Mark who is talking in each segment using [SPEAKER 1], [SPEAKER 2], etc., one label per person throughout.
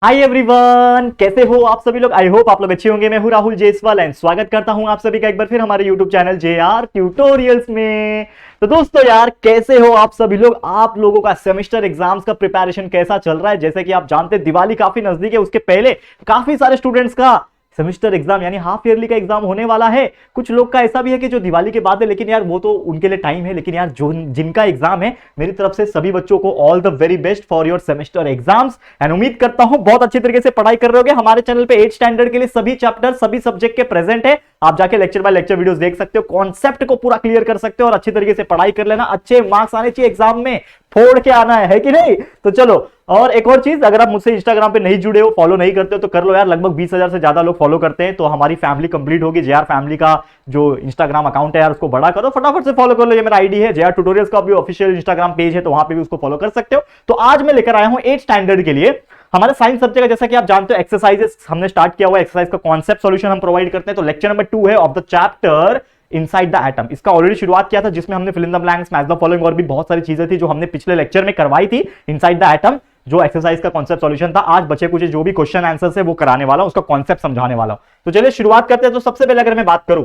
[SPEAKER 1] Hi everyone, कैसे हो आप सभी लोग। आई होप आप लोग अच्छे होंगे। मैं हूं राहुल जेसवाल एंड स्वागत करता हूं आप सभी का एक बार फिर हमारे यूट्यूब चैनल JR ट्यूटोरियल्स में। तो दोस्तों यार, कैसे हो आप सभी लोग। आप लोगों का सेमेस्टर एग्जाम्स का प्रिपरेशन कैसा चल रहा है। जैसे कि आप जानते हैं दिवाली काफी नजदीक है, उसके पहले काफी सारे स्टूडेंट्स का सेमेस्टर एग्जाम यानी हाफ ईयरली का एग्जाम होने वाला है। कुछ लोग का ऐसा भी है कि जो दिवाली के बाद है, लेकिन यार वो तो उनके लिए टाइम है। लेकिन यार जो जिनका एग्जाम है, मेरी तरफ से सभी बच्चों को all the very best for your semester exams and उम्मीद करता हूं बहुत अच्छी तरीके से पढ़ाई कर रहे होगे। हमारे चैनल पे 8 स्टैंडर्ड के लिए सभी चैप्टर सभी सब्जेक्ट के प्रेजेंट है। आप जाके लेक्चर बाय लेक्चर वीडियोस देख सकते हो, कॉन्सेप्ट को पूरा क्लियर कर सकते हो और अच्छी तरीके से पढ़ाई कर लेना। अच्छे मार्क्स आने चाहिए एग्जाम में, फोड़ के आना है कि नहीं। तो चलो, और एक और चीज, अगर आप मुझसे इंस्टाग्राम पे नहीं जुड़े हो, फॉलो नहीं करते हो तो कर लो यार। लगभग 20,000 से ज्यादा लोग फॉलो करते हैं, तो हमारी फैमिली कंप्लीट होगी। JR फैमिली का जो इंस्टाग्राम अकाउंट है यार, उसको बड़ा करो, फटाफट से फॉलो कर लो। ये मेरा आईडी है। JR ट्यूटोरियल्स का भी ऑफिशियल इंस्टाग्राम पेज है, तो वहां पे भी उसको फॉलो कर सकते हो। तो आज मैं लेकर आया हूं 8 स्टैंडर्ड के लिए हमारे साइंस सब्जेक्ट का। जैसा कि आप जानते हो एक्सरसाइजेस हमने स्टार्ट किया हुआ है। एक्सरसाइज का कॉन्सेप्ट सॉल्यूशन हम प्रोवाइड करते हैं। तो लेक्चर नंबर 2 है of the chapter inside the atom. इसका ऑलरेडी शुरुआत किया था, जिसमें हमने fill in the blanks, match the following और भी बहुत सारी चीजें थी जो हमने पिछले लेक्चर में करवाई थी। इनसाइड द एटम जो एक्सरसाइज का कॉन्सेप्ट सॉल्यूशन था। आज बचे कुछ जो भी क्वेश्चन आंसर है वो कराने वाला हूं, उसका कॉन्सेप्ट समझाने वाला हूं। तो चलिए शुरुआत करते हैं। तो सबसे पहले अगर मैं बात करूं,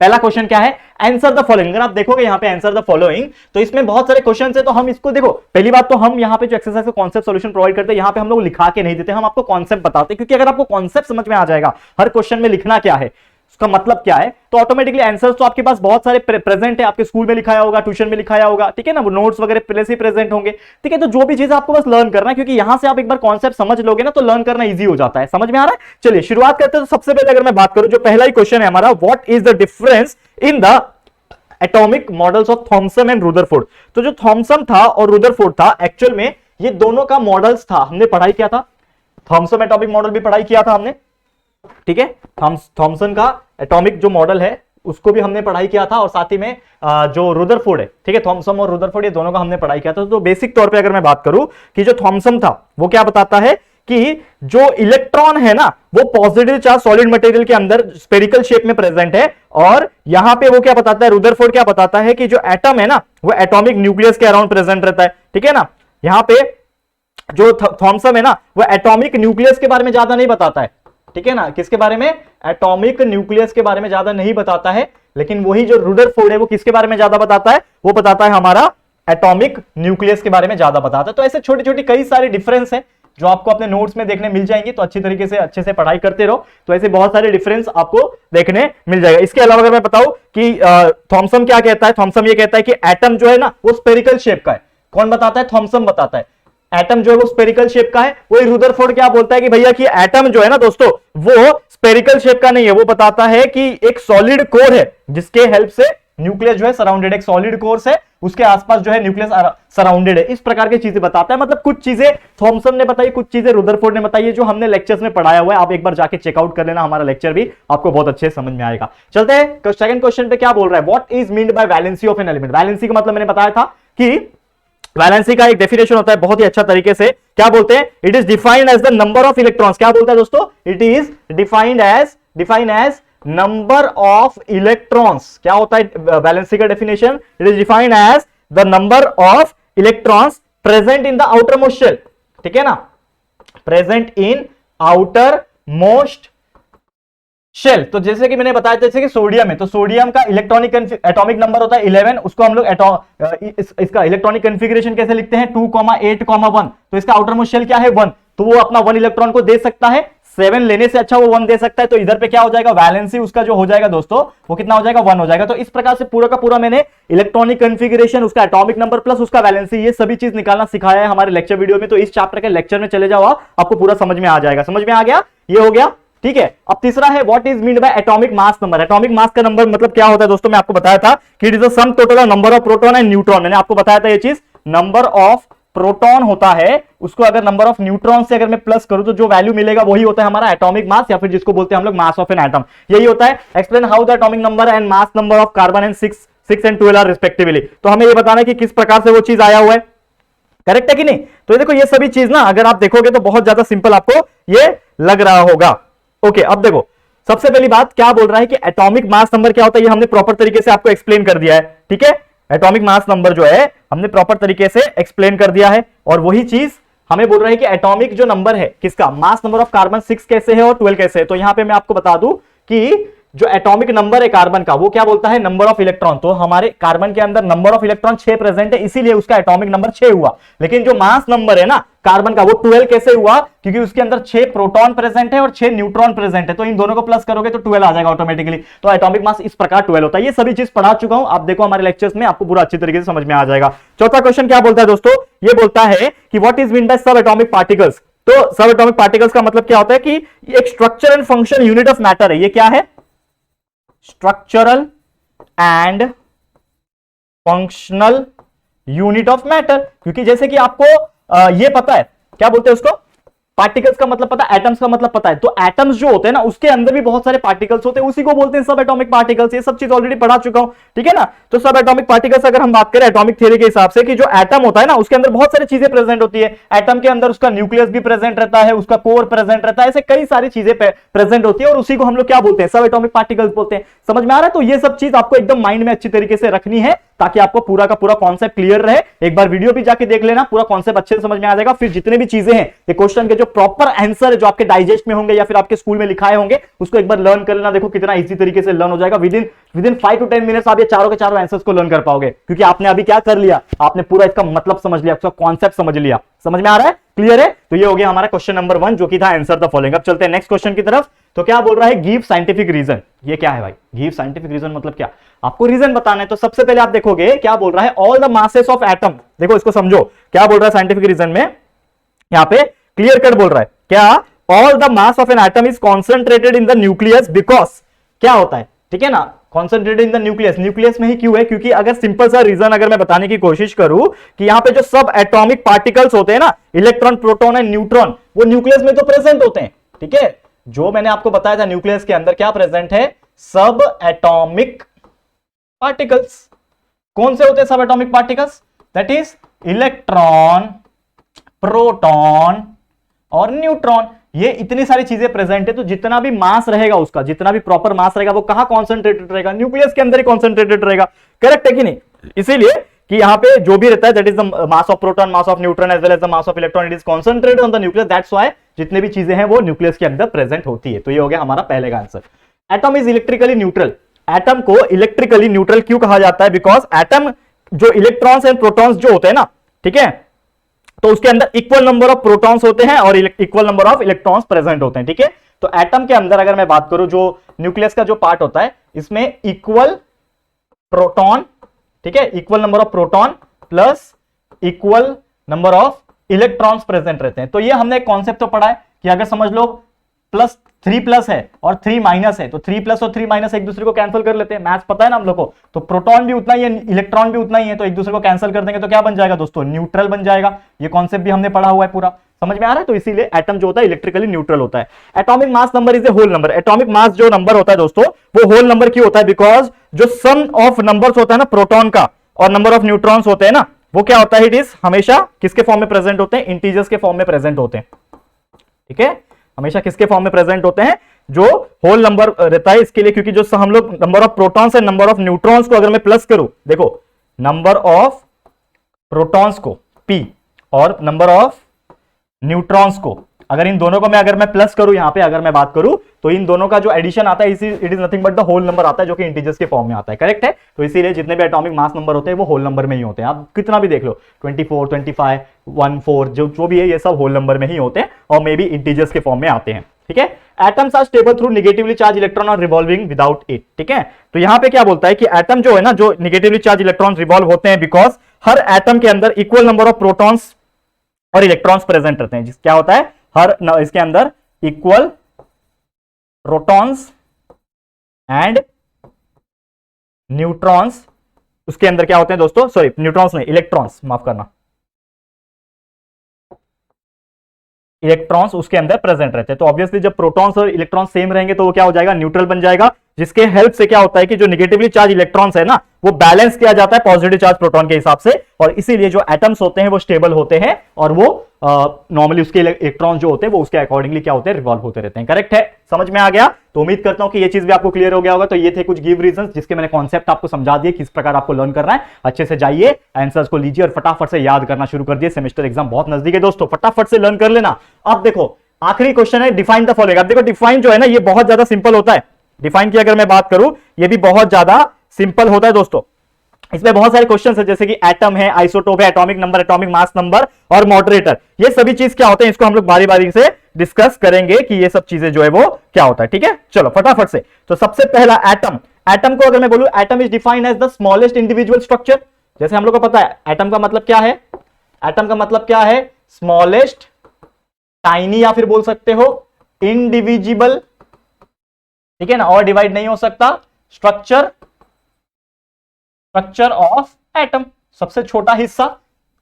[SPEAKER 1] पहला क्वेश्चन क्या है, आंसर द फॉलोइंग। अगर आप देखोगे यहाँ पे आंसर द फॉलोइंग, तो इसमें बहुत सारे क्वेश्चन है। तो हम इसको देखो, पहली बात तो हम यहाँ पे जो एक्सरसाइज का कॉन्सेप्ट सॉल्यूशन प्रोवाइड करते हैं, यहाँ पे हम लोग लिखा के नहीं देते, हम आपको कॉन्सेप्ट बताते हैं। क्योंकि अगर आपको कॉन्सेप्ट समझ में आ जाएगा हर क्वेश्चन में लिखना क्या है, उसका मतलब क्या है, तो ऑटोमेटिकली आंसर्स तो आपके पास बहुत सारे प्रेजेंट है। आपके स्कूल में लिखाया होगा, ट्यूशन में लिखाया होगा, ठीक है ना। वो नोट्स वगैरह पहले से प्रेजेंट होंगे, ठीक है। तो जो भी चीज आपको बस लर्न करना है, क्योंकि यहां से आप एक बार कॉन्सेप्ट समझ लोगे ना, तो लर्न करना इजी हो जाता है। समझ में आ रहा है। चलिए शुरुआत करते हैं। तो सबसे पहले अगर मैं बात करूं, जो पहला ही क्वेश्चन है हमारा, what is the difference in the atomic models of Thomson and Rutherford. तो जो थॉमसन था और रुदरफोर्ड था, एक्चुअल में ये दोनों का मॉडल्स था, हमने पढ़ाई किया था। थॉमसन एटॉमिक मॉडल भी पढ़ाई किया था हमने, ठीक है। थॉमसन का एटॉमिक जो मॉडल है उसको भी हमने पढ़ाई किया था, और साथ ही में जो रुदरफोर्ड है, ठीक है, थॉमसन और रुदरफोर्ड, ये दोनों का हमने पढ़ाई किया था। तो बेसिक तौर पे अगर मैं बात करूं कि जो थॉमसन था वो क्या बताता है कि जो इलेक्ट्रॉन है ना, वो पॉजिटिव चार्ज सॉलिड मटेरियल के अंदर स्फेरिकल शेप में प्रेजेंट है। और यहां पे वो क्या बताता है, रुदरफोर्ड क्या बताता है कि जो एटम है ना, वो एटॉमिक न्यूक्लियस के अराउंड प्रेजेंट रहता है, ठीक है ना। यहां पे जो थॉमसन है ना, वो एटॉमिक न्यूक्लियस के बारे में ज्यादा नहीं बताता है, ठीक है ना। किसके बारे में, एटॉमिक न्यूक्लियस के बारे में ज्यादा नहीं बताता है। लेकिन वही जो रुदरफोर्ड है, वो किसके बारे में ज्यादा बताता है, वो बताता है हमारा एटॉमिक न्यूक्लियस के बारे में ज्यादा बताता है। तो ऐसे छोटी छोटी कई सारे डिफरेंस है जो आपको अपने नोट्स में देखने मिल जाएंगे। तो अच्छी तरीके से अच्छे से पढ़ाई करते रहो, तो ऐसे बहुत सारे डिफरेंस आपको देखने मिल जाएगा। इसके अलावा अगर मैं बताऊं कि थॉमसन क्या कहता है, थॉमसन ये कहता है कि एटम जो है ना, वो स्फेरिकल शेप का है। कौन बताता है, थॉमसन बताता है। एटम जो है वो स्फेरिकल शेप का है। वही रुदरफोर्ड क्या बोलता है कि भैया कि एटम जो है ना दोस्तों, वो स्फेरिकल शेप का नहीं है। वो बताता है कि एक सॉलिड कोर है जिसके हेल्प से न्यूक्लियस जो है सराउंडेड, एक सॉलिड कोर है, उसके आसपास जो है न्यूक्लियस सराउंडेड है। इस प्रकार की चीजें बताता है। मतलब कुछ चीजें थॉमसन ने बताई, कुछ चीजें रुदरफोर्ड ने बताई है, जो हमने लेक्चर्स में पढ़ाया हुआ है। आप एक बार जाके चेकआउट कर लेना, हमारा लेक्चर भी आपको बहुत अच्छे समझ में आएगा। चलते हैं सेकंड क्वेश्चन पे। क्या बोल रहा है, what is meant by valency of an element. Valency का मतलब मैंने बताया था कि वैलेंसी का एक डेफिनेशन होता है बहुत ही अच्छा तरीके से। क्या बोलते हैं, it is defined as the number of electrons. क्या बोलता है दोस्तों, it is defined as number of electrons. क्या होता है वैलेंसी का definition, it is defined as the number of electrons present in the outermost shell, ठीक है ना, present in outermost shell. तो जैसे कि मैंने बताया, जैसे कि सोडियम है, तो सोडियम का इलेक्ट्रॉनिक एटॉमिक नंबर होता है 11। उसको हम लोग इसका इलेक्ट्रॉनिक कॉन्फ़िगरेशन कैसे लिखते हैं, 2, 8, 1। तो इसका आउटर मोस्ट शेल क्या है, 1। तो वो अपना 1 इलेक्ट्रॉन को दे सकता है। 7 लेने से अच्छा वो 1 दे सकता है। तो इधर पे क्या हो जाएगा, वैलेंसी उसका जो हो जाएगा दोस्तों, वो कितना हो जाएगा, 1 हो जाएगा। तो इस प्रकार से पूरा का पूरा मैंने इलेक्ट्रॉनिक कॉन्फ़िगरेशन, उसका एटॉमिक नंबर प्लस उसका वैलेंसी, ये सभी चीज निकालना सिखाया है हमारे लेक्चर वीडियो में। तो इस चैप्टर के लेक्चर में चले जाओ, आपको पूरा समझ में आ जाएगा। समझ में आ गया, ये हो गया, ठीक है। अब तीसरा है, what is meant by atomic mass number. Atomic मास का नंबर मतलब क्या होता है दोस्तों, मैं आपको बताया था कि it is the sum total of number of proton and neutron. मैंने आपको बताया था ये चीज, नंबर ऑफ प्रोटॉन होता है, उसको अगर नंबर ऑफ न्यूट्रॉन से अगर मैं प्लस करूं तो जो वैल्यू मिलेगा वही होता है हमारा एटॉमिक मास, या फिर जिसको बोलते हैं हम लोग मास ऑफ एन एटम। यही होता है। Explain how the atomic number and mass number of carbon and 6 and 12 are respectively. तो हमें ये बताना है कि किस प्रकार से वो चीज आया हुआ है, करेक्ट है कि नहीं। तो देखो ये सभी चीज ना अगर आप देखोगे तो बहुत ज्यादा सिंपल आपको ये लग रहा होगा। ओके, अब देखो सबसे पहली बात क्या बोल रहा है कि एटॉमिक मास नंबर क्या होता है, ये हमने प्रॉपर तरीके से आपको एक्सप्लेन कर दिया है, ठीक है। एटॉमिक मास नंबर जो है हमने प्रॉपर तरीके से एक्सप्लेन कर दिया है, और वही चीज हमें बोल रहा है कि एटॉमिक जो नंबर है किसका, मास नंबर ऑफ कार्बन 6 कैसे है और 12 कैसे है। तो यहां पे मैं आपको बता दूं कि जो एटॉमिक नंबर है कार्बन का वो क्या बोलता है, नंबर ऑफ इलेक्ट्रॉन। तो हमारे कार्बन के अंदर नंबर ऑफ इलेक्ट्रॉन 6 प्रेजेंट है, इसीलिए उसका एटॉमिक नंबर 6 हुआ। लेकिन जो मास नंबर है ना कार्बन का वो 12 कैसे हुआ, क्योंकि उसके अंदर 6 प्रोटॉन प्रेजेंट है और 6 न्यूट्रॉन प्रेजेंट है। तो इन दोनों को प्लस करोगे तो 12 आ जाएगा ऑटोमेटिकली। तो एटॉमिक मास इस प्रकार 12 होता है। ये सभी चीज पढ़ा चुका हूं, आप देखो हमारे लेक्चर्स में, आपको पूरा अच्छी तरीके से समझ में आ जाएगा। चौथा क्वेश्चन क्या बोलता है दोस्तों, ये बोलता है कि व्हाट इज मीन बाय सब एटॉमिक पार्टिकल्स। तो सब एटॉमिक पार्टिकल्स का मतलब क्या होता है कि एक structure and function unit of matter है। ये क्या है, structural and functional unit of matter. क्योंकि जैसे कि आपको ये पता है, क्या बोलते हैं उसको, पार्टिकल्स का मतलब पता है, एटम्स का मतलब पता है। तो एटम्स जो होते हैं ना उसके अंदर भी बहुत सारे पार्टिकल्स होते हैं, उसी को बोलते हैं सब एटॉमिक पार्टिकल्स। ये सब चीज ऑलरेडी पढ़ा चुका हूं, ठीक है ना। तो सब एटॉमिक पार्टिकल्स अगर हम बात करें एटॉमिक थ्योरी के हिसाब से कि जो एटम होता है ना उसके अंदर बहुत सारी चीजें प्रेजेंट होती है। एटम के अंदर उसका न्यूक्लियस भी प्रेजेंट रहता है, उसका कोर प्रेजेंट रहता है, ऐसे कई सारी चीजें प्रेजेंट होती है और उसी को हम लोग क्या बोलते हैं, सब एटॉमिक पार्टिकल्स बोलते हैं। समझ में आ रहा है। तो ये सब चीज आपको एकदम माइंड में अच्छी तरीके से रखनी है ताकि आपको पूरा का पूरा कॉन्सेप्ट क्लियर रहे। एक बार वीडियो भी जाके देख लेना, पूरा कॉन्सेप्ट अच्छे से समझ में आ जाएगा। फिर जितने भी चीजें हैं ये क्वेश्चन के जो प्रॉपर आंसर है जो आपके डाइजेस्ट में होंगे या फिर आपके स्कूल में लिखाए होंगे उसको एक बार लर्न कर लेना। देखो कितना इजी तरीके से लर्न हो जाएगा। विदिन 5 to 10 मिनट्स आप ये चारों के चारों आंसर्स को लर्न कर पाओगे, क्योंकि आपने अभी क्या कर लिया, आपने पूरा इसका मतलब समझ लिया, उसका कॉन्सेप्ट समझ लिया। समझ में आ रहा है, क्लियर है। तो ये हो गया हमारा क्वेश्चन नंबर 1 जो कि था आंसर द फॉलोइंग। अब चलते हैं नेक्स्ट क्वेश्चन की तरफ। तो क्या बोल रहा है, गिव साइंटिफिक रीजन। ये क्या है भाई, गिव साइंटिफिक रीजन मतलब क्या, आपको रीजन बताना है। तो सबसे पहले आप देखोगे क्या बोल रहा है, all the masses of atom. देखो इसको समझो, क्या बोल रहा है साइंटिफिक रीजन में, यहां पे क्लियर कट बोल रहा है क्या, all the mass of an atom is concentrated in the nucleus because क्या होता है, ठीक है ना, concentrated in the nucleus. Nucleus में ही क्यों है, क्योंकि अगर सिंपल सा रीजन अगर मैं बताने की कोशिश करूं कि यहां पे जो सब एटॉमिक पार्टिकल्स होते हैं ना, इलेक्ट्रॉन प्रोटॉन एंड न्यूट्रॉन, वो न्यूक्लियस में तो प्रेजेंट होते हैं, ठीक है। जो मैंने आपको बताया था न्यूक्लियस के अंदर क्या प्रेजेंट है, सब एटॉमिक पार्टिकल्स। कौन से होते हैं सब atomic particles, that is electron, proton और न्यूट्रॉन। ये इतनी सारी चीजें प्रेजेंट है। तो जितना भी मास रहेगा उसका, जितना भी प्रॉपर मास रहेगा वो कहां कॉन्सेंट्रेटेड रहेगा, न्यूक्लियस के अंदर ही कॉन्सेंट्रेटेड रहेगा। करेक्ट है कि नहीं। इसीलिए कि यहां पे जो भी रहता है that is the mass of proton, mass of neutron as well as the mass of electron, it is concentrated on the nucleus. That's why जितने भी चीजें हैं वो न्यूक्लियस के अंदर प्रेजेंट होती है। तो ये हो गया हमारा पहले का answer. Atom is electrically neutral. Atom को इलेक्ट्रिकली न्यूट्रल क्यों कहा जाता है, बिकॉज एटम जो इलेक्ट्रॉन्स एंड प्रोटॉन्स जो होते हैं ना, ठीक है, तो उसके अंदर इक्वल नंबर ऑफ प्रोटॉन्स होते हैं और equal number of electrons present होते हैं, ठीक है। तो एटम के अंदर अगर मैं बात करूं, जो न्यूक्लियस का जो पार्ट होता है इसमें इक्वल प्रोटॉन, ठीक है, equal number of proton plus equal number of electrons present रहते हैं। तो ये हमने एक कॉन्सेप्ट तो पढ़ा है कि अगर समझ लो प्लस 3 प्लस है और 3 माइनस है, तो 3 प्लस और 3 माइनस एक दूसरे को कैंसिल कर लेते हैं। मैथ्स पता है ना हम लोग को। तो प्रोटॉन भी उतना ही है, इलेक्ट्रॉन भी उतना ही है, तो एक दूसरे को कैंसिल कर देंगे तो क्या बन जाएगा दोस्तों, न्यूट्रल बन जाएगा। ये कॉन्सेप्ट भी हमने पढ़ा हुआ है, पूरा समझ में आ रहा है। तो इसीलिए एटम जो होता है इलेक्ट्रिकली न्यूट्रल होता है। Atomic mass number is a whole number. Atomic mass जो नंबर होता है दोस्तों वो होल नंबर क्यों होता है, बिकॉज जो सम ऑफ नंबर्स होता है ना प्रोटॉन का और नंबर ऑफ न्यूट्रॉन्स होते हैं ना, वो क्या होता है, इट इज हमेशा किसके फॉर्म में प्रेजेंट होते हैं, इंटीजर्स के फॉर्म में प्रेजेंट होते हैं, ठीक है। हमेशा किसके फॉर्म में प्रेजेंट होते हैं, जो होल नंबर रहता है इसके लिए, क्योंकि जो हम लोग number of protons and number of neutrons को अगर मैं प्लस करूं, देखो नंबर ऑफ प्रोटॉन्स को P और नंबर ऑफ न्यूट्रॉन्स को, अगर इन दोनों को अगर मैं प्लस करूं, यहां पे अगर मैं बात करूं तो इन दोनों का जो एडिशन आता है it is nothing but the whole number आता है, जो कि इंटीजर्स के फॉर्म में आता है। करेक्ट है। तो इसीलिए जितने भी एटॉमिक मास नंबर होते हैं वो होल नंबर में ही होते हैं। आप कितना भी देख लो 24, 25, 14 जो भी है ये सब होल नंबर में ही होते हैं और मे बी इंटीजर्स के फॉर्म में आते हैं, ठीक है। Atoms are stable through negatively charge electron और रिवॉल्विंग विदाउट इट, ठीक है। तो यहां पे क्या बोलता है कि एटम जो है ना, जो नेगेटिवली चार्ज इलेक्ट्रॉन रिवॉल्व होते हैं बिकॉज हर एटम के अंदर इक्वल नंबर ऑफ प्रोटॉन्स और इलेक्ट्रॉन्स प्रेजेंट रहते हैं। क्या होता है, हर इसके अंदर इक्वल प्रोटॉन्स एंड न्यूट्रॉन्स, उसके अंदर क्या होते हैं दोस्तों, सॉरी न्यूट्रॉन्स नहीं, इलेक्ट्रॉन्स, माफ करना, इलेक्ट्रॉन्स उसके अंदर प्रेजेंट रहते हैं। तो ऑब्वियसली जब प्रोटॉन्स और इलेक्ट्रॉन सेम रहेंगे तो वो क्या हो जाएगा, न्यूट्रल बन जाएगा। जिसके हेल्प से क्या होता है कि जो नेगेटिवली चार्ज इलेक्ट्रॉन्स है ना वो बैलेंस किया जाता है पॉजिटिव चार्ज प्रोटॉन के हिसाब से, और इसीलिए जो एटम्स होते हैं वो स्टेबल होते हैं और वो नॉर्मली उसके इलेक्ट्रॉन जो होते हैं वो उसके अकॉर्डिंगली क्या होते हैं, रिवॉल्व होते रहते हैं। करेक्ट है, समझ में आ गया? तो उम्मीद करता हूं कि ये चीज भी आपको क्लियर हो गया होगा। तो ये थे कुछ गिव रीजंस जिसके मैंने कॉन्सेप्ट आपको समझा दिए, किस प्रकार आपको लर्न करना है। अच्छे से जाइए, आंसर्स को लीजिए और फटाफट से याद करना शुरू कर दिए। सेमेस्टर एग्जाम बहुत नजदीक है दोस्तों, फटाफट से लर्न कर लेना। अब देखो आखिरी क्वेश्चन है, डिफाइन द फॉलोइंग। अब देखो डिफाइन जो है ना ये बहुत ज्यादा सिंपल होता है। डिफाइन की अगर मैं बात करूं ये भी बहुत ज्यादा सिंपल होता है दोस्तों। इसमें बहुत सारे क्वेश्चन है जैसे कि एटम है, आइसोटोप है, atomic number, atomic mass number और मॉडरेटर। ये सभी चीज क्या होते हैं इसको हम लोग बारी बारी से डिस्कस करेंगे कि ये सब चीजें जो है वो क्या होता है। ठीक है, चलो फटाफट से। तो सबसे पहला एटम। एटम को अगर मैं बोलूं, atom is defined as the smallest individual structure. जैसे हम लोग को पता है एटम का मतलब क्या है, एटम का मतलब क्या है, स्मॉलेस्ट, टाइनी या फिर बोल सकते हो इंडिविजिबल, ठीक है ना, और डिवाइड नहीं हो सकता, स्ट्रक्चर ऑफ एटम। सबसे छोटा हिस्सा,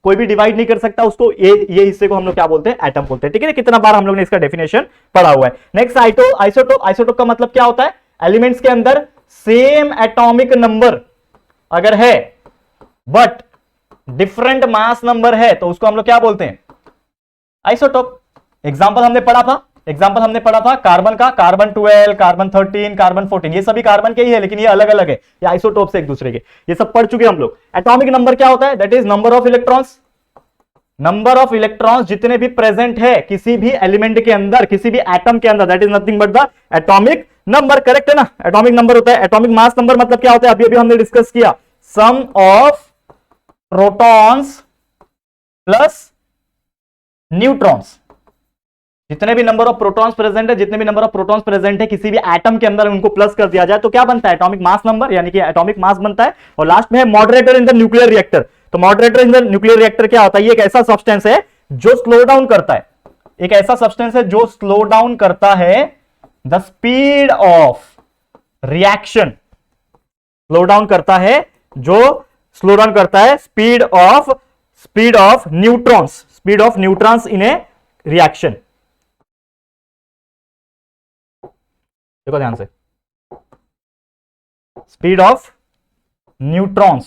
[SPEAKER 1] कोई भी डिवाइड नहीं कर सकता उसको, ये हिस्से को हम लोग क्या बोलते हैं, एटम बोलते हैं। ठीक है, कितना बार हम लोग ने इसका डेफिनेशन पढ़ा हुआ है। Next isotope. आइसोटोप का मतलब क्या होता है, एलिमेंट्स के अंदर सेम एटॉमिक नंबर अगर है बट डिफरेंट मास नंबर है तो उसको हम लोग क्या बोलते हैं, आइसोटोप। एग्जाम्पल हमने पढ़ा था कार्बन का, कार्बन 12, कार्बन 13, कार्बन 14, ये सभी कार्बन के ही है लेकिन ये अलग अलग है, ये आइसोटोप से एक दूसरे के, ये सब पढ़ चुके हम लोग। एटॉमिक नंबर क्या होता है, that is number of electrons. Number of electrons जितने भी प्रेजेंट है किसी भी एलिमेंट के अंदर, किसी भी एटम के अंदर, that is nothing but the atomic number. Correct है ना, एटॉमिक नंबर होता है। एटॉमिक मास नंबर मतलब क्या होता है, अभी हमने डिस्कस किया, सम ऑफ प्रोटॉन्स प्लस न्यूट्रॉन्स। जितने भी नंबर ऑफ प्रोटॉन्स प्रेजेंट है किसी भी एटम के अंदर, उनको प्लस कर दिया जाए तो क्या बनता है, एटॉमिक मास नंबर, यानी कि एटॉमिक मास बनता है। और लास्ट में है moderator in the nuclear reactor. तो moderator in the nuclear reactor क्या होता है, ये एक ऐसा सब्सटेंस है जो स्लो डाउन करता है, एक ऐसा सब्सटेंस है जो स्लो डाउन करता है the speed of reaction, slow down करता है speed of neutrons in A reaction. देखो ध्यान से, स्पीड ऑफ न्यूट्रॉन्स,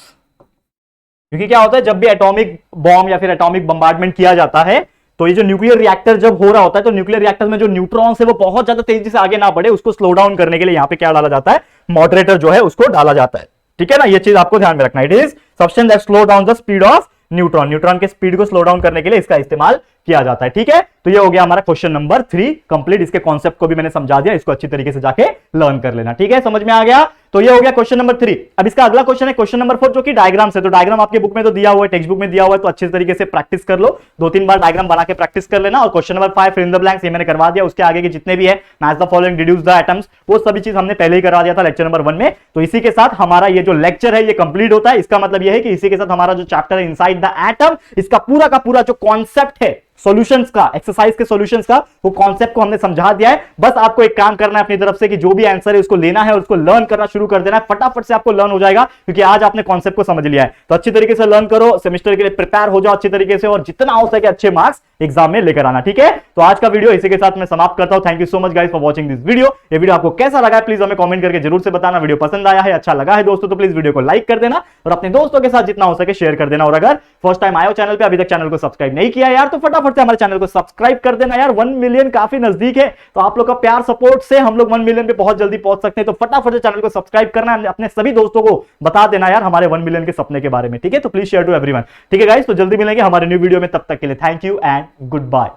[SPEAKER 1] क्योंकि क्या होता है जब भी एटॉमिक बॉम्ब या फिर एटॉमिक बम्बार्डमेंट किया जाता है तो ये जो न्यूक्लियर रिएक्टर जब हो रहा होता है तो न्यूक्लियर रिएक्टर में जो न्यूट्रॉन्स है वो बहुत ज्यादा तेजी से आगे ना बढ़े, उसको स्लो डाउन करने के लिए यहां पे क्या डाला जाता है, मॉडरेटर जो है उसको डाला जाता है। ठीक है ना, ये चीज आपको ध्यान में रखना। It is substance that slow down the speed of neutron के स्पीड को स्लो डाउन करने के लिए इसका इस्तेमाल किया जाता है। ठीक है, तो ये हो गया हमारा क्वेश्चन नंबर 3 कंप्लीट। इसके कॉन्सेप्ट को भी मैंने समझा दिया, इसको अच्छी तरीके से जाके लर्न कर लेना। ठीक है, समझ में आ गया? तो ये हो गया क्वेश्चन नंबर 3। अब इसका अगला क्वेश्चन है क्वेश्चन नंबर 4 जो कि डायग्राम से। तो डायग्राम आपके बुक में तो दिया हुआ है, टेक्स्ट बुक में दिया हुआ है, तो अच्छे तरीके से प्रैक्टिस कर लो, 2-3 बार डायग्राम बना के प्रैक्टिस कर लेना। और question number 5 fill in the blanks ये मैंने करवा दिया, उसके आगे के जितने भी है match the following, deduce the atoms, वो सभी चीज हमने पहले ही करवा दिया था लेक्चर नंबर 1 में। तो इसी के साथ हमारा ये जो लेक्चर है ये कंप्लीट होता है। इसका मतलब ये है कि इसी के साथ हमारा जो चैप्टर है इनसाइड द एटम, इसका पूरा का पूरा जो कॉन्सेप्ट है सॉल्यूशंस का, एक्सरसाइज के सॉल्यूशंस का, वो कॉन्सेप्ट को हमने समझा दिया है। बस आपको एक काम करना है अपनी तरफ से कि जो भी आंसर है उसको लेना है और उसको लर्न करना शुरू कर देना है, फटाफट से आपको लर्न हो जाएगा क्योंकि आज आपने कॉन्सेप्ट को समझ लिया है। तो अच्छी तरीके से लर्न करो, सेमेस्टर के लिए प्रिपेयर हो जाओ अच्छी तरीके से और जितना हो सके अच्छे मार्क्स एग्जाम में लेकर आना। ठीक है, तो आज का वीडियो इसी के साथ मैं समाप्त करता हूं। Thank you so much guys for watching this video. ये वीडियो आपको कैसा लगा है प्लीज हमें कमेंट करके जरूर से बताना। वीडियो पसंद आया है, अच्छा लगा है दोस्तों तो प्लीज वीडियो को लाइक कर देना और अपने दोस्तों के साथ जितना हो सके शेयर कर देना। और अगर फर्स्ट टाइम आए हो चैनल पे, अभी तक चैनल को सब्सक्राइब नहीं किया यार, तो फटाफट से हमारे चैनल को सब्सक्राइब कर देना यार। 1 मिलियन काफी नजदीक है, तो आप लोग का प्यार सपोर्ट से हम लोग 1 मिलियन पे बहुत जल्दी पहुंच सकते हैं। तो फटाफट से चैनल को सब्सक्राइब करना, अपने सभी दोस्तों को बता देना यार हमारे 1 मिलियन के सपने के बारे में। ठीक है, तो प्लीज शेयर टू एवरीवन। ठीक है गाइस, तो जल्दी मिलेंगे हमारे न्यू वीडियो में, तब तक के लिए thank you and good bye.